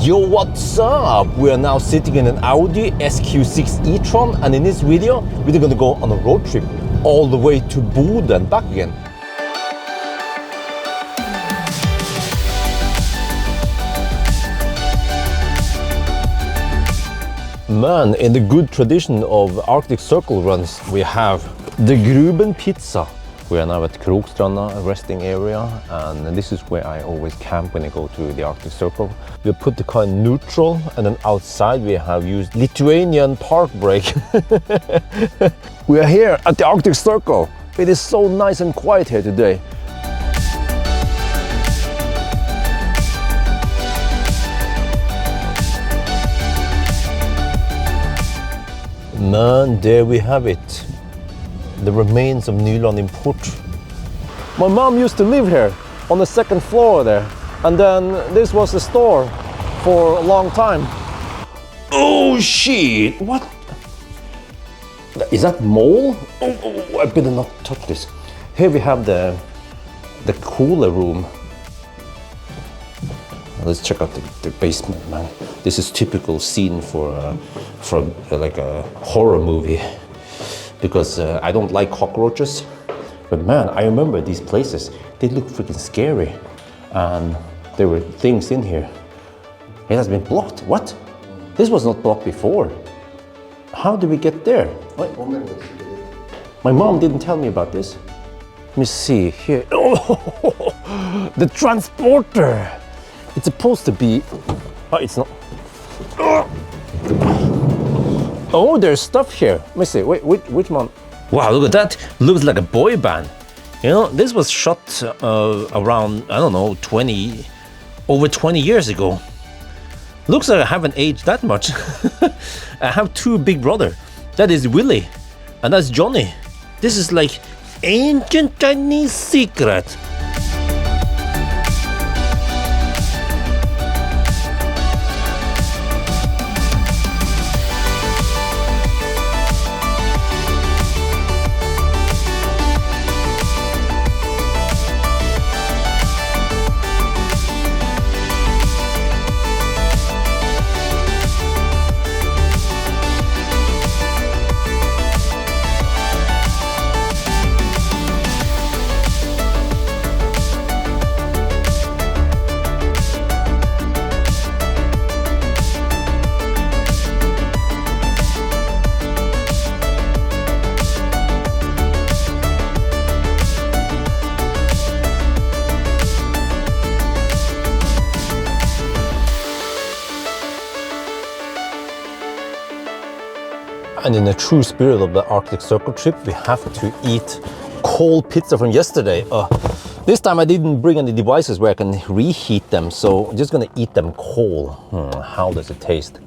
Yo, what's up? We are now sitting in an Audi SQ6 e-tron, and in this video we're gonna go on a road trip all the way to Bodø and back again. Man, in the good tradition of Arctic Circle runs, we have the Gruben pizza. We are now at Krokstranda resting area, and this is where I always camp when I go to the Arctic Circle. We put the car in neutral, and then outside we have used Lithuanian park brake. We are here at the Arctic Circle. It is so nice and quiet here today. Man, there we have it. The remains of Nyland import. My mom used to live here on the second floor there, and then this was the store for a long time. Oh shit! What? Is that mole? Oh, I better not touch this. Here we have the cooler room. Let's check out the basement, man. This is typical scene for like a horror movie. Because I don't like cockroaches, but man, I remember these places. They look freaking scary, and there were things in here. It has been blocked. What? This was not blocked before. How did we get there? What? My mom didn't tell me about this. Let me see here. Oh, the transporter. It's supposed to be. Oh, it's not. Oh, there's stuff here. Let me see. Wait, which one? Wow, look at that. Looks like a boy band. You know, this was shot around, I don't know, over 20 years ago. Looks like I haven't aged that much. I have two big brothers. That is Willie, and that's Johnny. This is like ancient Chinese secret. And in the true spirit of the Arctic Circle trip, we have to eat cold pizza from yesterday. This time I didn't bring any devices where I can reheat them, so I'm just gonna eat them cold. How does it taste?